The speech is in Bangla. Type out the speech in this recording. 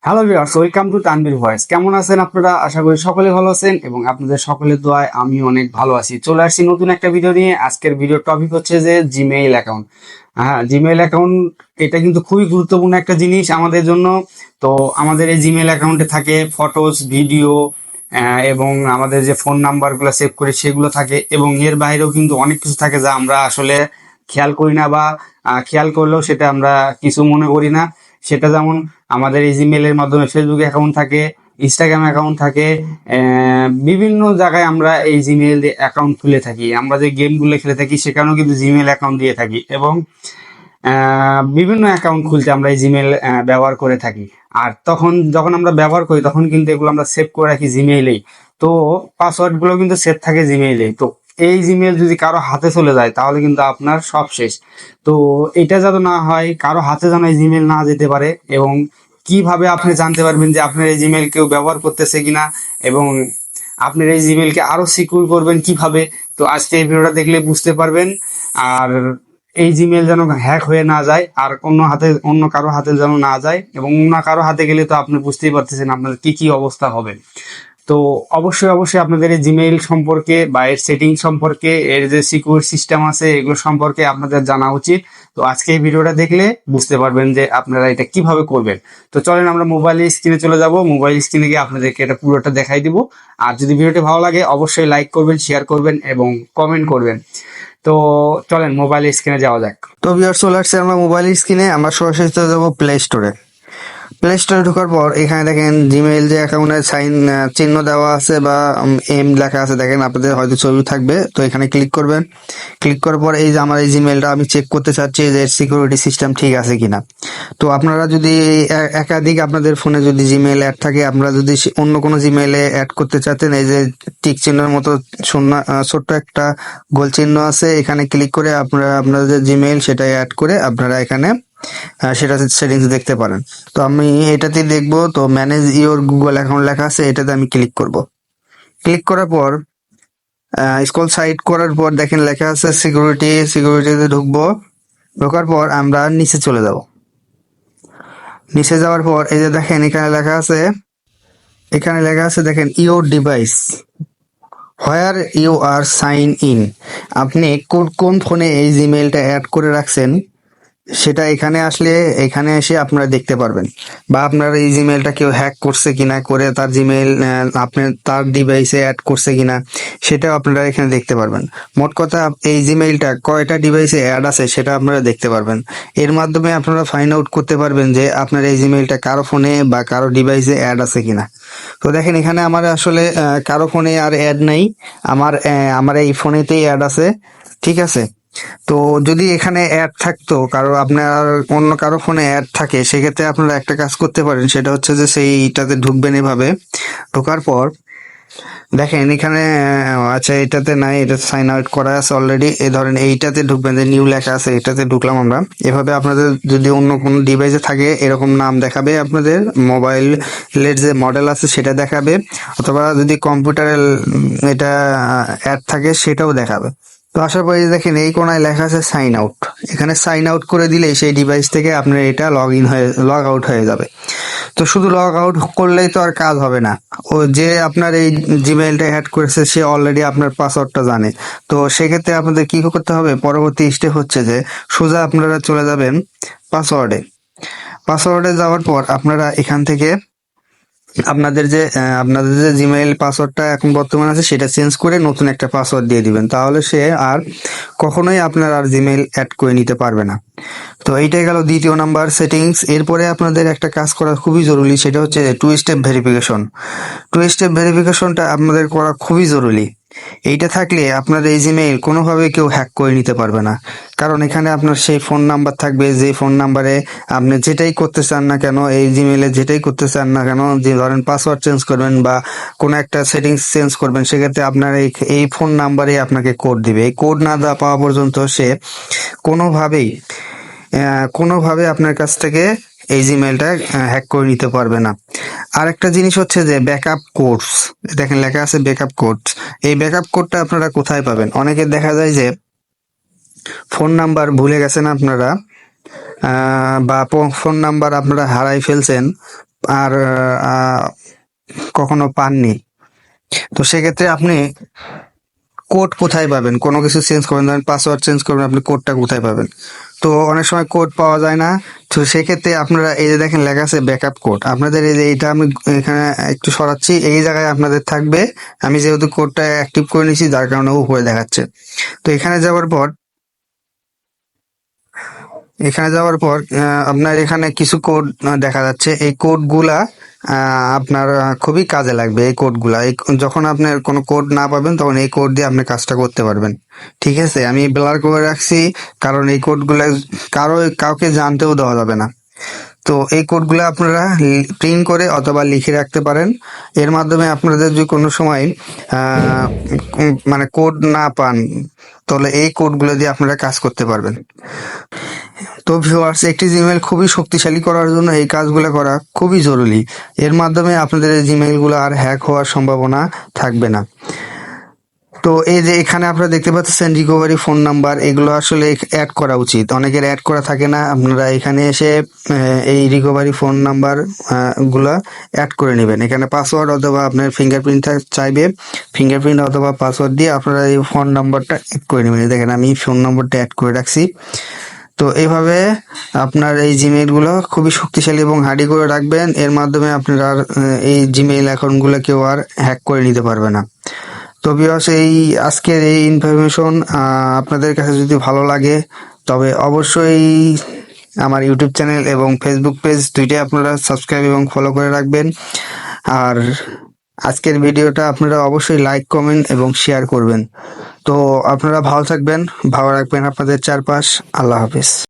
Hello viewers, welcome to Tanvir voice. কেমন আছেন আপনারা? আশা করি সকলে ভালো আছেন এবং আপনাদের সকলের দোয়ায় আমি অনেক ভালো আছি। চলে আসছি নতুন একটা ভিডিও নিয়ে। আজকের ভিডিওর টপিক হচ্ছে যে জিমেইল অ্যাকাউন্ট। হ্যাঁ, জিমেইল অ্যাকাউন্ট এটা কিন্তু খুবই গুরুত্বপূর্ণ একটা জিনিস আমাদের জন্য। তো আমাদের এই জিমেইল অ্যাকাউন্টে থাকে ফটোস, ভিডিও এবং আমাদের যে ফোন নাম্বারগুলো সেভ করি সেগুলো থাকে, এবং এর বাইরেও কিন্তু অনেক কিছু থাকে যা আমরা আসলে খেয়াল করি না, বা খেয়াল করলেও সেটা আমরা কিছু মনে করি না। সেটা যেমন আমাদের এই জিমেলের মাধ্যমে ফেসবুক অ্যাকাউন্ট থাকে, ইনস্টাগ্রাম অ্যাকাউন্ট থাকে। বিভিন্ন জায়গায় আমরা এই জিমেল অ্যাকাউন্ট খুলে থাকি। আমরা যে গেমগুলো খেলে থাকি সেখানেও কিন্তু জিমেল অ্যাকাউন্ট দিয়ে থাকি, এবং বিভিন্ন অ্যাকাউন্ট খুলতে আমরা এই জিমেল ব্যবহার করে থাকি। আর তখন যখন আমরা ব্যবহার করি তখন কিন্তু এগুলো আমরা সেভ করে রাখি জিমেইলেই। তো পাসওয়ার্ড গুলো কিন্তু সেভ থাকে জিমেইলেই। তো এই জিমেল যদি কারো হাতে চলে যায় তাহলে কিন্তু আপনার সব শেষ। তো এটা যাতে না হয়, কারো হাতে যেন এই জিমেল না যেতে পারে, এবং কিভাবে আপনি জানতে পারবেন যে আপনার এই জিমেল কেউ ব্যবহার করতেছে কিনা, এবং আপনার এই জিমেলকে আরো সিকিউর করবেন কিভাবে, তো আজকে এই ভিডিওটা দেখলে বুঝতে পারবেন। আর এই জিমেল যেন হ্যাক হয়ে না যায়, আর অন্য কারো হাতে যেন না যায়, এবং অন্য কারো হাতে গেলে তো আপনি বুঝতেই পারতেছেন আপনার কি কি অবস্থা হবে। তো অবশ্যই আপনাদের এই জিমেইল সম্পর্কে বা এর সেটিং সম্পর্কে, এর যে সিকিউর সিস্টেম আছে এগুলো সম্পর্কে আপনাদের জানা উচিত। তো আজকে এই ভিডিওটা দেখলে বুঝতে পারবেন যে আপনারা এটা কিভাবে করবেন। তো চলেন আমরা মোবাইল স্ক্রিনে চলে যাব। মোবাইল স্ক্রিনে গিয়ে আপনাদেরকে এটা পুরোটা দেখাই দিব। আর যদি ভিডিওটি ভালো লাগে অবশ্যই লাইক করবেন, শেয়ার করবেন এবং কমেন্ট করবেন। তো চলেন মোবাইল স্ক্রিনে যাওয়া যাক। তো ভিউয়ার চলে আসছে আমরা মোবাইল স্ক্রিনে। আমরা সরাসরি চলে যাবো প্লে স্টোরে। প্লে স্টোরে ঢোকার পর এখানে দেখেন জিমেইল যে অ্যাকাউন্টের সাইন চিহ্ন দেওয়া আছে বা এম লেখা আছে, দেখেন আপনাদের হয়তো ছবি থাকবে। তো এখানে ক্লিক করবেন। ক্লিক করার পর এই যে আমার এই জিমেইলটা আমি চেক করতে চাচ্ছি যে সিকিউরিটি সিস্টেম ঠিক আছে কিনা। তো আপনারা যদি একাধিক আপনাদের ফোনে যদি জিমেইল অ্যাড থাকে, আপনারা যদি অন্য কোনো জিমেইলে অ্যাড করতে চাচ্ছেন, এই যে টিক চিহ্নের মতো ছোট্ট একটা গোল চিহ্ন আছে, এখানে ক্লিক করে আপনারা আপনাদের যে জিমেইল সেটা অ্যাড করে আপনারা এখানে সেটা সেটিংস দেখতে পারেন। তো আমি এটাতে দেখবো। তো ম্যানেজ ইওর গুগল অ্যাকাউন্ট লেখা আছে, এটাতে আমি ক্লিক করব। ক্লিক করার পর স্ক্রল সাইড করার পর দেখেন লেখা আছে সিকিউরিটিতে ঢুকবো। ঢোকার পর আমরা নিচে চলে যাব। নিচে যাওয়ার পর এই যে দেখেন এখানে লেখা আছে দেখেন your device where you are sign in. আপনি কোন ফোনে এই জিমেইলটা অ্যাড করে রাখছেন সেটা এখানে এসে আপনারা দেখতে পারবেন, বা আপনার এই জিমেইলটা কেউ হ্যাক করছে কিনা, করে তার জিমেইল আপনি তার ডিভাইসে অ্যাড করছে কিনা সেটাও আপনারা এখানে দেখতে পারবেন। মোট কথা এই জিমেইলটা কয়টা ডিভাইসে অ্যাড আছে সেটা আপনারা দেখতে পারবেন। এর মাধ্যমে আপনারা ফাইন্ড আউট করতে পারবেন যে আপনার এই জিমেইলটা কারো ফোনে বা কারো ডিভাইসে অ্যাড আছে কিনা। তো দেখেন এখানে আমার আসলে কারো ফোনে আর অ্যাড নেই, আমার এই ফোনেতেই অ্যাড আছে। ঠিক আছে। তো যদি এখানে অ্যাড থাকতো আপনার অন্য কারো ফোনে অ্যাড থাকে, সেক্ষেত্রে আপনারা একটা কাজ করতে পারেন, সেটা হচ্ছে যে সেইটাতে ঢুকবেন এভাবে। ঢোকার পর দেখেন এখানে আচ্ছা এটাতে নাই, এটা সাইন আউট করা আছে অলরেডি। ধরেন এইটাতে ঢুকবেন, যে নিউ লেখা আছে এটাতে ঢুকলাম আমরা। এভাবে আপনাদের যদি অন্য কোনো ডিভাইসে থাকে এরকম নাম দেখাবে, আপনাদের মোবাইলের যে মডেল আছে সেটা দেখাবে, অথবা যদি কম্পিউটারের এটা অ্যাড থাকে সেটাও দেখাবে। তো আসার পরে দেখেন এই কোনায় লেখা আছে সাইন আউট। এখানে সাইন আউট করে দিলেই সেই ডিভাইস থেকে আপনার এটা লগ আউট হয়ে যাবে। তো শুধু লগ আউট করলেই তো আর কাজ হবে না। ও যে আপনার এই জিমেইলটা হ্যাক করেছে সে অলরেডি আপনার পাসওয়ার্ডটা জানে। তো সেক্ষেত্রে আপনাদের কি করতে হবে, পরবর্তী স্টেপ হচ্ছে যে সোজা আপনারা চলে যাবেন পাসওয়ার্ডে। পাসওয়ার্ডে যাওয়ার পর আপনারা এখান থেকে আপনাদের যে জিমেইল পাসওয়ার্ডটা এখন বর্তমানে আছে সেটা চেঞ্জ করে নতুন একটা পাসওয়ার্ড দিয়ে দিবেন, তাহলে সে আর কখনোই আপনার আর জিমেইল অ্যাড করে নিতে পারবে না। তো এইটাই গেল দ্বিতীয় নাম্বার সেটিংস। এরপরে আপনাদের একটা কাজ করা খুবই জরুরি, সেটা হচ্ছে two step verification. Two step ভেরিফিকেশনটা আপনাদের করা খুবই জরুরি। এইটা থাকলে আপনার এই জিমেইল কোনোভাবে কেউ হ্যাক করে নিতে পারবে না। কারণ এখানে আপনার সেই ফোন নাম্বার থাকবে, যে ফোন নাম্বারে আপনি যেটাই করতে চান না কেন, এই জিমেইলে যেটাই করতে চান না কেন, যে ধরেন পাসওয়ার্ড চেঞ্জ করবেন বা কোনো একটা সেটিংস চেঞ্জ করবেন, সেক্ষেত্রে আপনার এই ফোন নাম্বারে আপনাকে কোড দিবে। এই কোড না দেওয়া পাওয়া পর্যন্ত সে কোনোভাবেই কোনোভাবে আপনার কাছ থেকে এই জিমেইলটা হ্যাক করে নিতে পারবে না। আরেকটা জিনিস হচ্ছে যে ব্যাকআপ কোডস। দেখেন লেখা আছে ব্যাকআপ কোডস। এই ব্যাকআপ কোডটা আপনারা কোথায় পাবেন? অনেকের দেখা যায় যে ফোন নাম্বার ভুলে গেছেন আপনারা, বা ফোন নাম্বার আপনারা হারাই ফেলছেন। আর কখনো পাননি। তো সেক্ষেত্রে আপনি কোড কোথায় পাবেন? কোনো কিছু চেঞ্জ করবেন, ধরেন পাসওয়ার্ড চেঞ্জ করবেন, আপনি কোডটা কোথায় পাবেন? তো অনেক সময় কোড পাওয়া যায় না। তো সেক্ষেত্রে আপনারা এই যে দেখেন লেখা আছে ব্যাকআপ কোড, আপনাদের এই যে এটা আমি এখানে একটু সরাচ্ছি, এই জায়গায় আপনাদের থাকবে। আমি যেহেতু কোডটা অ্যাক্টিভ করে নিয়েছি যার কারণে উপরে দেখাচ্ছে। তো এখানে যাওয়ার পর আপনার এখানে কিছু কোড দেখা যাচ্ছে। এই কোডগুলা আপনার খুবই কাজে লাগবে। এই কোডগুলা যখন আপনার কোনো কোড না পাবেন তখন এই কোড দিয়ে আপনি কাজটা করতে পারবেন। ঠিক আছে, আমি ব্লার করে রাখছি কারণ এই কোডগুলা কাউকে জানতেও দেওয়া যাবে না। তো এই কোডগুলো আপনারা প্রিন্ট করে অথবা লিখে রাখতে পারেন। এর মাধ্যমে আপনাদের যদি কোনো সময় মানে কোড না পান তাহলে এই কোডগুলো দিয়ে আপনারা কাজ করতে পারবেন। তো ভিউয়ার্স, একটি জিমেইল খুবই শক্তিশালী করার জন্য এই কাজগুলো করা খুবই জরুরি। এর মাধ্যমে আপনাদের এই জিমেইলগুলো আর হ্যাক হওয়ার সম্ভাবনা থাকবে না। তো এই যে এখানে আপনারা দেখতে পাচ্ছেন রিকভারি ফোন নাম্বার, এগুলো আসলে অ্যাড করা উচিত। অনেকের অ্যাড করা থাকে না, আপনারা এখানে এসে এই রিকভারি ফোন নাম্বার গুলা অ্যাড করে নেবেন। এখানে পাসওয়ার্ড অথবা আপনার ফিঙ্গারপ্রিন্ট চাইবে, ফিঙ্গারপ্রিন্ট অথবা পাসওয়ার্ড দিয়ে আপনারা এই ফোন নাম্বারটা অ্যাড করে নেবেন। দেখেন আমি ফোন নাম্বারটা অ্যাড করে রাখছি। তো এইভাবে আপনার এই জিমেইলগুলো খুবই শক্তিশালী এবং হার্ডি করে রাখবেন। এর মাধ্যমে আপনারা এই জিমেইল অ্যাকাউন্টগুলো কেউ আর হ্যাক করে নিতে পারবে না। তো ভিউয়ার্স, এই আজকের এই ইনফরমেশন আপনাদের কাছে যদি ভালো লাগে তবে অবশ্যই আমার ইউটিউব চ্যানেল এবং ফেসবুক পেজ দুইটাই আপনারা সাবস্ক্রাইব এবং ফলো করে রাখবেন। আর আজকের ভিডিওটা আপনারা অবশ্যই লাইক, কমেন্ট এবং শেয়ার করবেন। তো আপনারা ভালো থাকবেন, ভালো রাখবেন আপনাদের চারপাশ। আল্লাহ হাফেজ।